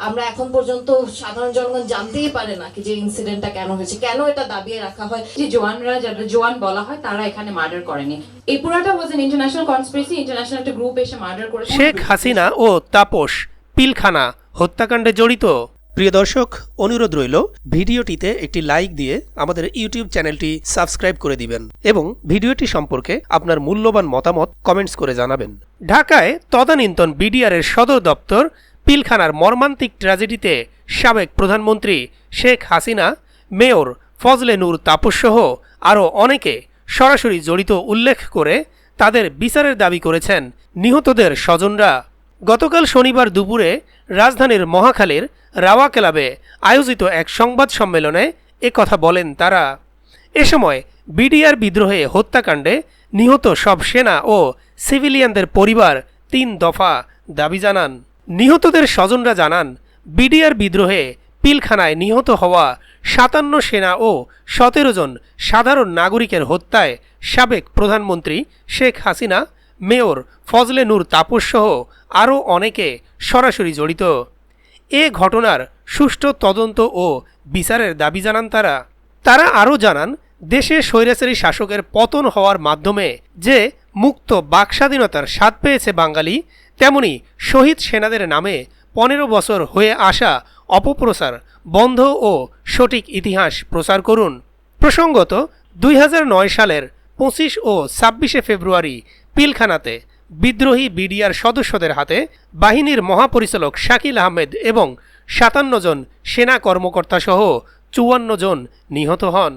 আমরা এখন পর্যন্ত সাধারণ জনগণ জানতেই পারে না কি যে ইনসিডেন্টটা কেন হয়েছে, কেন এটা দাবিয়ে রাখা হয় যে জওয়ানরা, যারা জওয়ান বলা হয়, তারা এখানে মার্ডার করেনি। এই পুরোটা was an international conspiracy, international একটা গ্রুপ এসে মার্ডার করেছে। শেখ হাসিনা ও তাপস পিলখানা হত্যাকাণ্ডে জড়িত। প্রিয় দর্শক, অনুরোধ রইল ভিডিওটিতে একটি লাইক দিয়ে আমাদের ইউটিউব চ্যানেলটি সাবস্ক্রাইব করে দিবেন এবং ভিডিওটি সম্পর্কে আপনার মূল্যবান মতামত কমেন্টস করে জানাবেন। ঢাকায় তদানীন্তন বিডিআরের সদর দপ্তর পিলখানার মর্মান্তিক ট্র্যাজেডিতে সাবেক প্রধানমন্ত্রী শেখ হাসিনা, মেয়র ফজলে নূর তাপসসহ আরও অনেকে সরাসরি জড়িত উল্লেখ করে তাদের বিচারের দাবি করেছেন নিহতদের স্বজনরা। গতকাল শনিবার দুপুরে রাজধানীর মহাখালীর রাওয়া ক্লাবে আয়োজিত এক সংবাদ সম্মেলনে কথা বলেন তারা। এ সময় বিডিআর বিদ্রোহে হত্যাকাণ্ডে নিহত সব সেনা ও সিভিলিয়ানদের পরিবার ৩ দফা দাবি জানান। নিহতদের স্বজনরা জানান, বিডিআর বিদ্রোহে পিলখানায় নিহত হওয়া ৫৭ সেনা ও ১৭ জন সাধারণ নাগরিকের হত্যায় সাবেক প্রধানমন্ত্রী শেখ হাসিনা, মেয়র ফজলে নূর তাপসসহ আরও অনেকে সরাসরি জড়িত। এ ঘটনার সুষ্ঠু তদন্ত ও বিচারের দাবি জানান তারা। তারা আরও জানান, দেশে স্বৈরাচারী শাসকের পতন হওয়ার মাধ্যমে যে মুক্ত বাকস্বাধীনতার স্বাদ পেয়েছে বাঙালি, তেমনি শহীদ সেনাদের নামে ১৫ বছর হয়ে আসা অপপ্রচার বন্ধ ও সঠিক ইতিহাস প্রচার করুন। প্রসঙ্গত ২০০৯ সালের ২৫ ও ২৬শে ফেব্রুয়ারি পিলখানাতে বিদ্রোহী বিডিআর সদস্যদের হাতে বাহিনীর মহাপরিচালক শাকিল আহমেদ এবং ৫৭ জন সেনা কর্মকর্তাসহ ৫৪ জন নিহত হন।